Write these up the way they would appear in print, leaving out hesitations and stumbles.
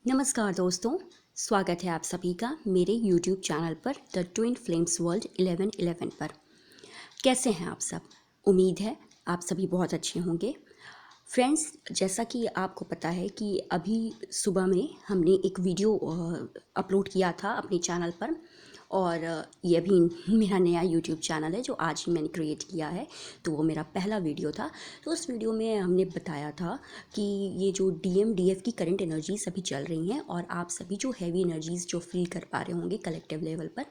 नमस्कार दोस्तों, स्वागत है आप सभी का मेरे YouTube चैनल पर द ट्विन फ्लेम्स वर्ल्ड 1111 पर। कैसे हैं आप सब? उम्मीद है आप सभी बहुत अच्छे होंगे। फ्रेंड्स, जैसा कि आपको पता है कि अभी सुबह में हमने एक वीडियो अपलोड किया था अपने चैनल पर और ये भी मेरा नया यूट्यूब चैनल है जो आज ही मैंने क्रिएट किया है। तो वो मेरा पहला वीडियो था। तो उस वीडियो में हमने बताया था कि ये जो डीएम डीएफ की करंट एनर्जीज अभी चल रही हैं और आप सभी जो हैवी एनर्जीज़ जो फील कर पा रहे होंगे कलेक्टिव लेवल पर,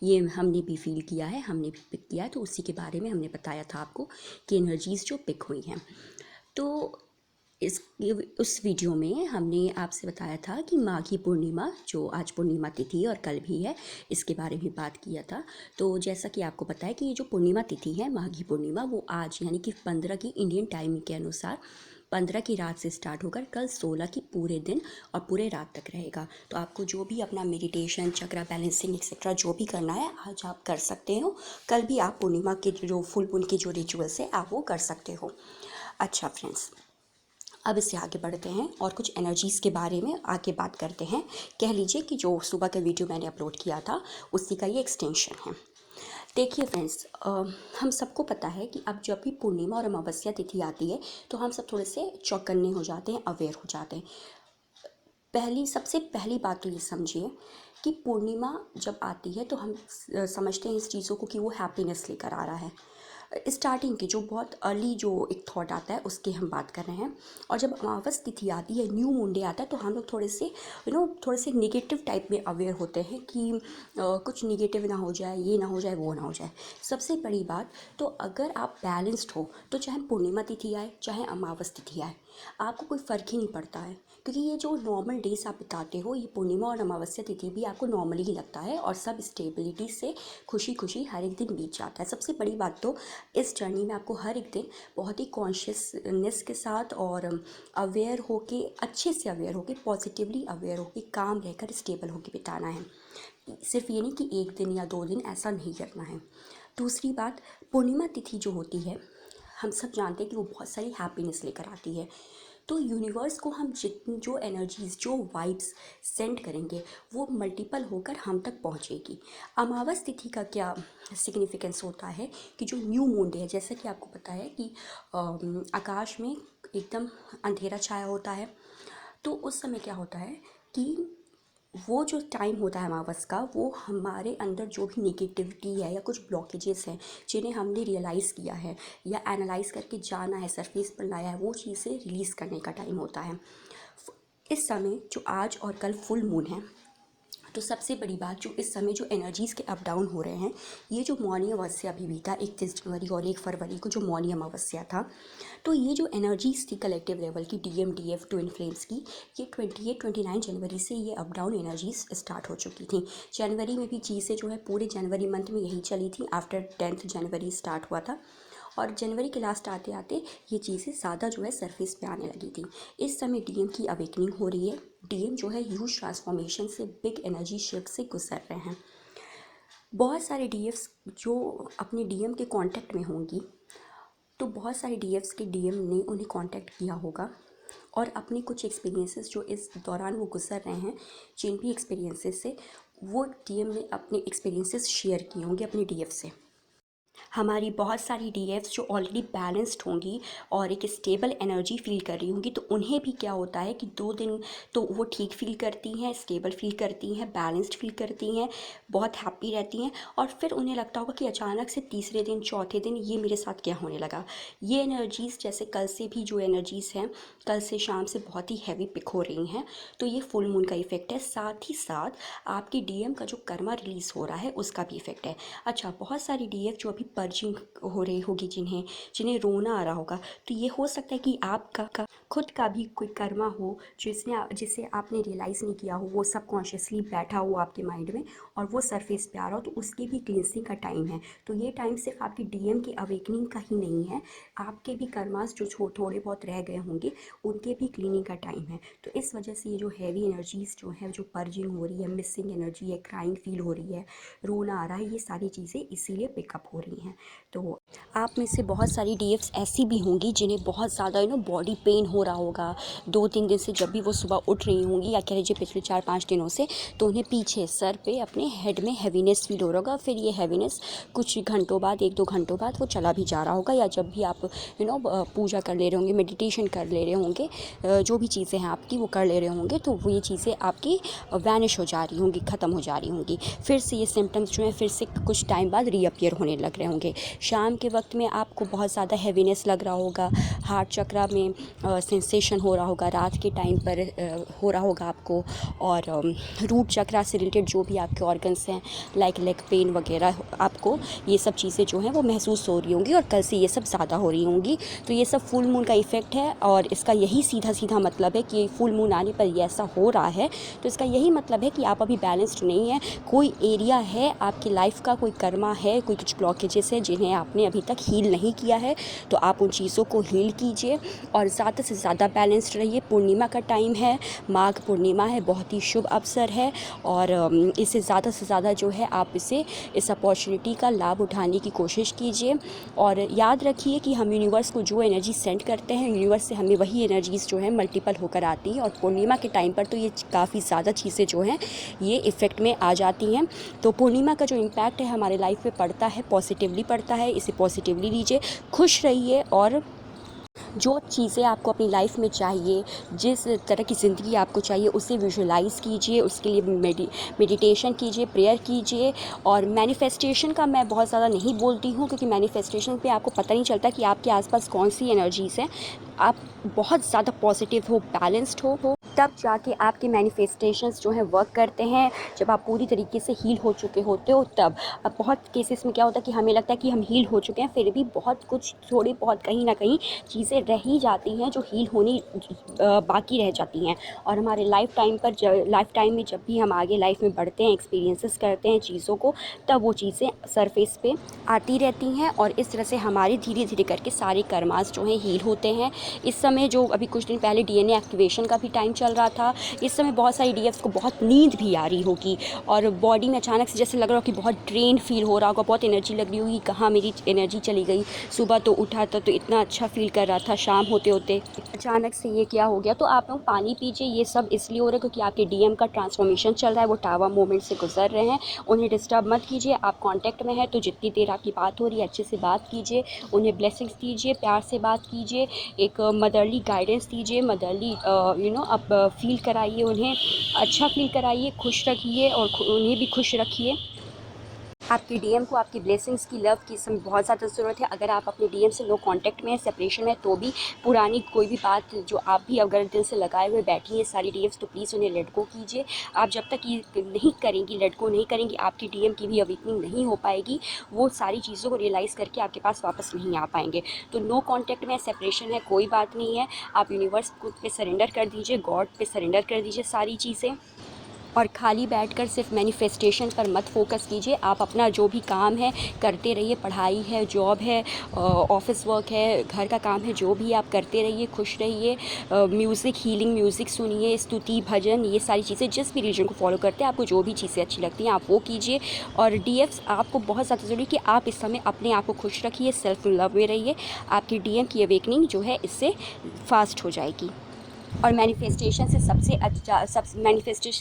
ये हमने भी फील किया है, हमने भी पिक किया है। तो उसी के बारे में हमने बताया था आपको कि एनर्जीज़ जो पिक हुई हैं। तो उस वीडियो में हमने आपसे बताया था कि माघी पूर्णिमा जो आज पूर्णिमा तिथि और कल भी है, इसके बारे में बात किया था। तो जैसा कि आपको पता है कि ये जो पूर्णिमा तिथि है माघी पूर्णिमा, वो आज यानी कि 15 की इंडियन टाइम के अनुसार 15 की रात से स्टार्ट होकर कल 16 की पूरे दिन और पूरे रात तक रहेगा। तो आपको जो भी अपना मेडिटेशन, चक्रा बैलेंसिंग एक्सेट्रा जो भी करना है आज आप कर सकते हो। कल भी आप पूर्णिमा के जो फुल मून के जो रिचुअल्स है आप वो कर सकते हो। अच्छा फ्रेंड्स, अब इससे आगे बढ़ते हैं और कुछ एनर्जीज़ के बारे में आगे बात करते हैं। कह लीजिए कि जो सुबह का वीडियो मैंने अपलोड किया था उसी का ये एक्सटेंशन है। देखिए फ्रेंड्स, हम सबको पता है कि अब जब भी पूर्णिमा और अमावस्या तिथि आती है तो हम सब थोड़े से चौकन्ने हो जाते हैं, अवेयर हो जाते हैं। सबसे पहली बात तो ये समझिए कि पूर्णिमा जब आती है तो हम समझते हैं इस चीज़ों को कि वो हैप्पीनेस लेकर आ रहा है। स्टार्टिंग की जो बहुत अर्ली जो एक थॉट आता है उसकी हम बात कर रहे हैं। और जब अमावस तिथि आती है, न्यू मून डे आता है, तो हम लोग थोड़े से नेगेटिव टाइप में अवेयर होते हैं कि कुछ नेगेटिव ना हो जाए, ये ना हो जाए, वो ना हो जाए। सबसे बड़ी बात तो अगर आप बैलेंस्ड हो तो चाहे पूर्णिमा तिथि आए चाहे अमावस तिथि आए, आपको कोई फ़र्क ही नहीं पड़ता है, क्योंकि ये जो नॉर्मल डेज आप बिताते हो, ये पूर्णिमा और अमावस्या तिथि भी आपको नॉर्मली ही लगता है और सब स्टेबिलिटी से खुशी खुशी हर एक दिन बीत जाता है। सबसे बड़ी बात तो इस जर्नी में आपको हर एक दिन बहुत ही कॉन्शियसनेस के साथ और अवेयर होके, अच्छे से अवेयर होके, पॉजिटिवली अवेयर होके, काम रहकर स्टेबल होके बिताना है। सिर्फ ये नहीं कि एक दिन या 2 दिन, ऐसा नहीं करना है। दूसरी बात, पूर्णिमा तिथि जो होती है हम सब जानते हैं कि वो बहुत सारी हैप्पीनेस लेकर आती है। तो यूनिवर्स को हम जितनी जो एनर्जीज़, जो वाइब्स सेंड करेंगे वो मल्टीपल होकर हम तक पहुंचेगी। अमावस तिथि का क्या सिग्निफिकेंस होता है कि जो न्यू मून डे है, जैसा कि आपको पता है कि आकाश में एकदम अंधेरा छाया होता है। तो उस समय क्या होता है कि वो जो टाइम होता है अमावस का, वो हमारे अंदर जो भी नेगेटिविटी है या कुछ ब्लॉकेजेस हैं जिन्हें हमने रियलाइज़ किया है या एनालाइज करके जाना है, सरफेस पर लाया है, वो चीज़ें रिलीज़ करने का टाइम होता है। इस समय जो आज और कल फुल मून है, तो सबसे बड़ी बात, जो इस समय जो एनर्जीज़ के अप डाउन हो रहे हैं, ये जो मौनी अमावस्या अभी भी था 31 जनवरी और 1 फरवरी को जो मौनी अमावस्या था, तो ये जो एनर्जीज़ थी कलेक्टिव लेवल की डीएम डीएफ ट्विन फ्लेम्स की, ये 28-29 जनवरी से ये अप डाउन एनर्जीज स्टार्ट हो चुकी थी। जनवरी में भी चीज़ें जो है पूरे जनवरी मंथ में यही चली थी। आफ्टर 10th जनवरी स्टार्ट हुआ था और जनवरी के लास्ट आते आते ये चीज़ें ज़्यादा जो है सरफेस पे आने लगी थी। इस समय डीएम की अवेकनिंग हो रही है। डीएम जो है ह्यूज ट्रांसफॉर्मेशन से, बिग एनर्जी शिफ्ट से गुजर रहे हैं। बहुत सारे डीएफ्स जो अपने डीएम के कांटेक्ट में होंगी, तो बहुत सारे डीएफ्स के डीएम ने उन्हें कांटेक्ट किया होगा और अपने कुछ एक्सपीरियंसेस जो इस दौरान वो गुजर रहे हैं, जिन भी एक्सपीरियंसेस से वो डीएम ने अपने एक्सपीरियंसेस शेयर किए होंगे अपने डीएफ से। हमारी बहुत सारी डीएफ्स जो ऑलरेडी बैलेंस्ड होंगी और एक स्टेबल एनर्जी फील कर रही होंगी, तो उन्हें भी क्या होता है कि 2 दिन तो वो ठीक फील करती हैं, स्टेबल फील करती हैं, बैलेंस्ड फील करती हैं, बहुत हैप्पी रहती हैं। और फिर उन्हें लगता होगा कि अचानक से तीसरे दिन, चौथे दिन ये मेरे साथ क्या होने लगा। ये एनर्जीज़, जैसे कल से भी जो एनर्जीज़ हैं, कल से शाम से बहुत ही हैवी पिक हो रही हैं, तो ये फुल मून का इफेक्ट है। साथ ही साथ आपकी डीएम का जो कर्मा रिलीज़ हो रहा है उसका भी इफेक्ट है। अच्छा, बहुत सारी डीएफ जो अभी पर्जिंग हो रही होगी, जिन्हें जिन्हें रोना आ रहा होगा, तो ये हो सकता है कि आपका खुद का भी कोई कर्मा हो जिसे आपने रियलाइज़ नहीं किया हो, वो सबकॉन्शियसली बैठा हो आपके माइंड में और वो सरफेस पे आ रहा हो, तो उसकी भी क्लिनसिंग का टाइम है। तो ये टाइम सिर्फ आपकी डीएम की अवेकनिंग का ही नहीं है, आपके भी कर्मास जो थोड़े बहुत रह गए होंगे उनके भी क्लीनिंग का टाइम है। तो इस वजह से ये जो हैवी एनर्जीज़ जो है, जो पर्जिंग हो रही है, मिसिंग एनर्जी है, क्राइंग फील हो रही है, रोना आ रहा है, ये सारी चीज़ें इसीलिए पिकअप हो रही हैं। तो आप में से बहुत सारी डीएफ्स ऐसी भी होंगी जिन्हें बहुत ज़्यादा बॉडी पेन हो रहा होगा 2-3 दिन से। जब भी वो सुबह उठ रही होंगी या कह लीजिए पिछले 4-5 दिनों से, तो उन्हें पीछे सर पे अपने हेड में हैवीनेस फील हो रहा होगा। फिर ये हैवीनेस कुछ घंटों बाद, 1-2 घंटों बाद वो चला भी जा रहा होगा। या जब भी आप पूजा कर ले रहे होंगे, मेडिटेशन कर ले रहे होंगे, जो भी चीज़ें हैं आपकी वो कर ले रहे होंगे, तो वो ये चीज़ें आपकी वैनिश हो जा रही होंगी, ख़त्म हो जा रही होंगी। फिर से ये सिम्टम्स जो हैं फिर से कुछ टाइम बाद रीअपीयर होने लग रहे होंगे। शाम के वक्त में आपको बहुत ज़्यादा हैवीनेस लग रहा होगा, हार्ट चक्रा में सेंसेशन हो रहा होगा, रात के टाइम पर हो रहा होगा आपको। और रूट चक्रा से रिलेटेड जो भी आपके ऑर्गन्स हैं, लाइक लेग पेन वगैरह, आपको ये सब चीज़ें जो हैं वो महसूस हो रही होंगी और कल से ये सब ज़्यादा हो रही होंगी। तो ये सब फुल मून का इफ़ेक्ट है और इसका यही सीधा मतलब है कि फुल मून आने पर ये ऐसा हो रहा है। तो इसका यही मतलब है कि आप अभी बैलेंस्ड नहीं हैं। कोई एरिया है आपकी लाइफ का, कोई कर्मा है, कोई कुछ ब्लॉकेजेस है जिन्हें आपने अभी तक हील नहीं किया है, तो आप उन चीज़ों को हील कीजिए और ज़्यादा से ज़्यादा बैलेंस्ड रहिए। पूर्णिमा का टाइम है, माघ पूर्णिमा है, बहुत ही शुभ अवसर है और इसे ज़्यादा से ज़्यादा जो है आप इस अपॉर्चुनिटी का लाभ उठाने की कोशिश कीजिए। और याद रखिए कि हम यूनिवर्स को जो एनर्जी सेंड करते हैं, यूनिवर्स से हमें वही एनर्जीज़ जो है मल्टीपल होकर आती हैं। और पूर्णिमा के टाइम पर तो ये काफ़ी ज़्यादा चीज़ें जो हैं ये इफ़ेक्ट में आ जाती हैं। तो पूर्णिमा का जो इम्पैक्ट है हमारे लाइफ में पड़ता है, पॉजिटिवली पड़ता है। इसे पॉजिटिवली लीजिए, खुश रहिए और जो चीज़ें आपको अपनी लाइफ में चाहिए, जिस तरह की ज़िंदगी आपको चाहिए, उसे विजुलाइज़ कीजिए, उसके लिए मेडिटेशन कीजिए, प्रेयर कीजिए। और मैनिफेस्टेशन का मैं बहुत ज़्यादा नहीं बोलती हूँ, क्योंकि मैनिफेस्टेशन पे आपको पता नहीं चलता कि आपके आसपास कौन सी एनर्जीज़ हैं। आप बहुत ज़्यादा पॉजिटिव हो, बैलेंस्ड हो, तब जाके आपके मैनिफेस्टेशंस जो हैं वर्क करते हैं। जब आप पूरी तरीके से हील हो चुके होते हो तब। अब बहुत केसेस में क्या होता है कि हमें लगता है कि हम हील हो चुके हैं, फिर भी बहुत कुछ थोड़ी बहुत कहीं ना कहीं चीज़ें रह ही जाती हैं जो हील होनी बाकी रह जाती हैं। और हमारे लाइफ टाइम में जब भी हम आगे लाइफ में बढ़ते हैं, एक्सपीरियंसेस करते हैं चीज़ों को, तब वो चीज़ें सरफेस पे आती रहती हैं और इस तरह से हमारे धीरे धीरे करके सारे कर्मास जो हैं हील होते हैं। इस समय जो अभी कुछ दिन पहले डीएनए एक्टिवेशन का भी टाइम चल रहा था, इस समय बहुत सारी डीएफ्स को बहुत नींद भी आ रही होगी और बॉडी में अचानक से जैसे लग रहा हो कि बहुत ड्रेन फील हो रहा होगा, बहुत एनर्जी लग रही होगी, कहाँ मेरी एनर्जी चली गई। सुबह तो उठा था तो इतना अच्छा फील कर रहा था, शाम होते होते अचानक से ये क्या हो गया। तो आप लोग पानी पीजिए। ये सब इसलिए हो रहा है क्योंकि आपके डीएम का ट्रांसफॉर्मेशन चल रहा है, वो टावा मोमेंट से गुजर रहे हैं। उन्हें डिस्टर्ब मत कीजिए। आप कॉन्टैक्ट में हैं तो जितनी देर आपकी बात हो रही है अच्छे से बात कीजिए, उन्हें ब्लेसिंग्स दीजिए, प्यार से बात कीजिए, एक मदरली गाइडेंस दीजिए, मदरली आप फील कराइए, उन्हें अच्छा फील कराइए, खुश रखिए और उन्हें भी खुश रखिए। आपके डीएम को आपकी ब्लेसिंग्स की, लव की इस समय बहुत ज़्यादा ज़रूरत है। अगर आप अपने डीएम से लो कांटेक्ट में है, सेपरेशन है, तो भी पुरानी कोई भी बात जो आप भी अगर दिल से लगाए हुए बैठी हैं सारी डीएम्स, तो प्लीज़ उन्हें लेट गो कीजिए। आप जब तक ये नहीं करेंगी, लेट गो नहीं करेंगी, आपकी डीएम की भी अवेकनिंग नहीं हो पाएगी। वो सारी चीज़ों को रियलाइज़ करके आपके पास वापस नहीं आ पाएंगे। तो नो कॉन्टैक्ट में सेपरेशन है, कोई बात नहीं है। आप यूनिवर्स पे सरेंडर कर दीजिए, गॉड पे सरेंडर कर दीजिए सारी चीज़ें। और खाली बैठकर सिर्फ मैनिफेस्टेशन पर मत फोकस कीजिए। आप अपना जो भी काम है करते रहिए, पढ़ाई है, जॉब है, ऑफिस वर्क है, घर का काम है, जो भी आप करते रहिए, खुश रहिए। म्यूज़िक, हीलिंग म्यूज़िक सुनिए, स्तुति, भजन, ये सारी चीज़ें जिस भी रीजन को फॉलो करते हैं, आपको जो भी चीज़ें अच्छी लगती हैं आप वो कीजिए। और डीएफ्स आपको बहुत ज़्यादा ज़रूरी है कि आप इस समय अपने आप को खुश रखिए, सेल्फ लव में रहिए। आपकी डीएम की अवेकनिंग जो है इससे फास्ट हो जाएगी। और मैनिफेस्टेशन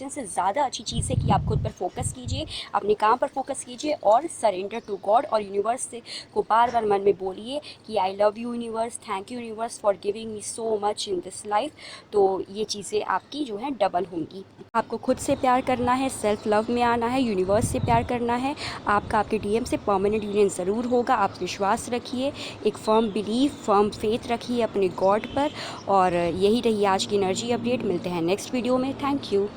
से ज़्यादा अच्छी चीज़ है कि आप खुद पर फोकस कीजिए, अपने काम पर फोकस कीजिए और सरेंडर टू गॉड। और यूनिवर्स से को बार बार मन में बोलिए कि I love you universe, thank you universe for giving me so much in this life. तो ये चीज़ें आपकी जो है डबल होंगी। आपको खुद से प्यार करना है, सेल्फ लव में आना है, यूनिवर्स से प्यार करना है। आपका आपके डीएम से परमानेंट यूनियन ज़रूर होगा। आप विश्वास रखिए, एक फर्म बिलीव, फर्म फेथ रखिए अपने गॉड पर। और यही रही आज की एनर्जी अपडेट। मिलते हैं नेक्स्ट वीडियो में। Thank you.